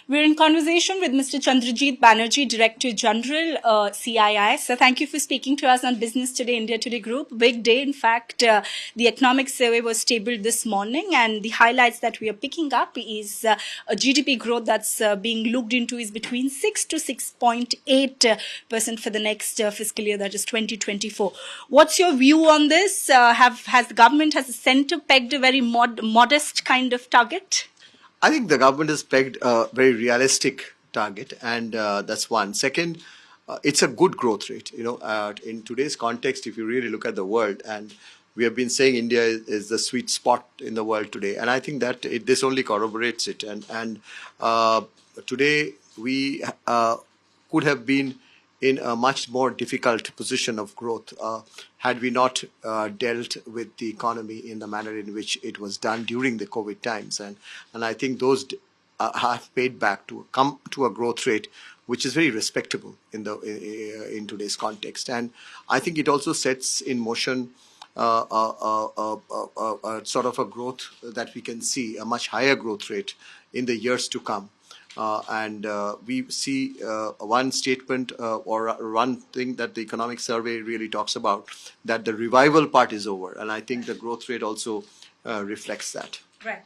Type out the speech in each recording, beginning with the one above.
We're in conversation with Mr. Chandrajit Banerjee, Director General, CII. So thank you for speaking to us on Business Today, India Today Group. Big day. In fact, the economic survey was tabled this morning, and the highlights that we are picking up is a GDP growth that's being looked into is between 6 to 6.8% for the next fiscal year, that is 2024. What's your view on this? Has the government, has the centre pegged a very modest kind of target? I think the government has pegged a very realistic target, and that's one. Second, it's a good growth rate. In today's context, if you really look at the world, and we have been saying India is the sweet spot in the world today, and I think that this only corroborates it. And today we could have been in a much more difficult position of growth had we not dealt with the economy in the manner in which it was done during the COVID times. And I think those have paid back to come to a growth rate which is very respectable in today's context. And I think it also sets in motion sort of a growth that we can see, a much higher growth rate in the years to come. And we see one statement or one thing that the economic survey really talks about, that the revival part is over. And I think the growth rate also reflects that. Right.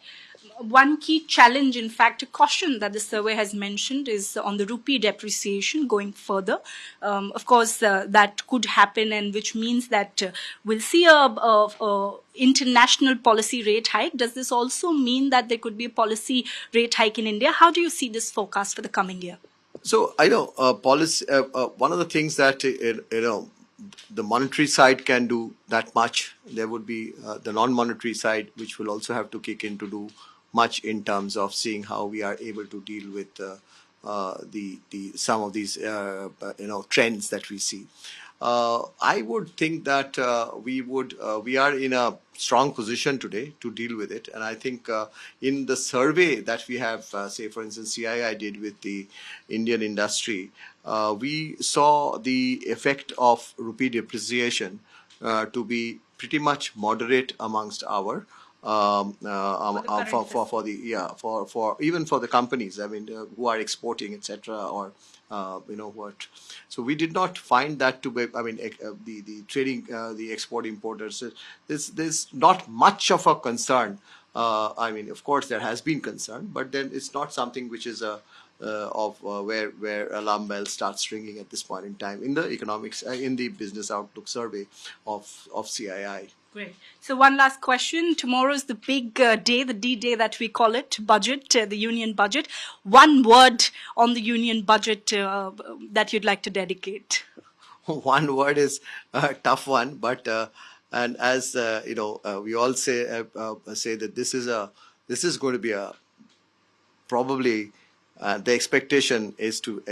One key challenge, in fact, a caution that the survey has mentioned is on the rupee depreciation going further. Of course, that could happen, and which means that we'll see a international policy rate hike. Does this also mean that there could be a policy rate hike in India? How do you see this forecast for the coming year? So I know policy. One of the things that the monetary side can do that much. There would be the non-monetary side, which will also have to kick in to do much in terms of seeing how we are able to deal with some of these trends that we see. I would think that we are in a strong position today to deal with it. And I think in the survey that we have, say for instance, CII did with the Indian industry, we saw the effect of rupee depreciation to be pretty much moderate amongst our even for the companies, I mean, who are exporting, etc., or what. So we did not find that to be. I mean, the trading, the export importers. There's not much of a concern. I mean, of course, there has been concern, but then it's not something which is where alarm bells start ringing at this point in time in the economics, in the business outlook survey of CII. Great. So one last question. Tomorrow is the big day, the D-Day that we call it, budget, the union budget. One word on the union budget that you'd like to dedicate. One word is a tough one, but and as we all say that this is going to be probably the expectation is to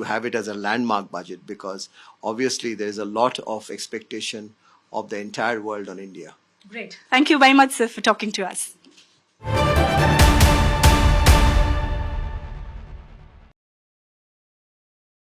have it as a landmark budget, because obviously there is a lot of expectation of the entire world on India. Great. Thank you very much, sir, for talking to us.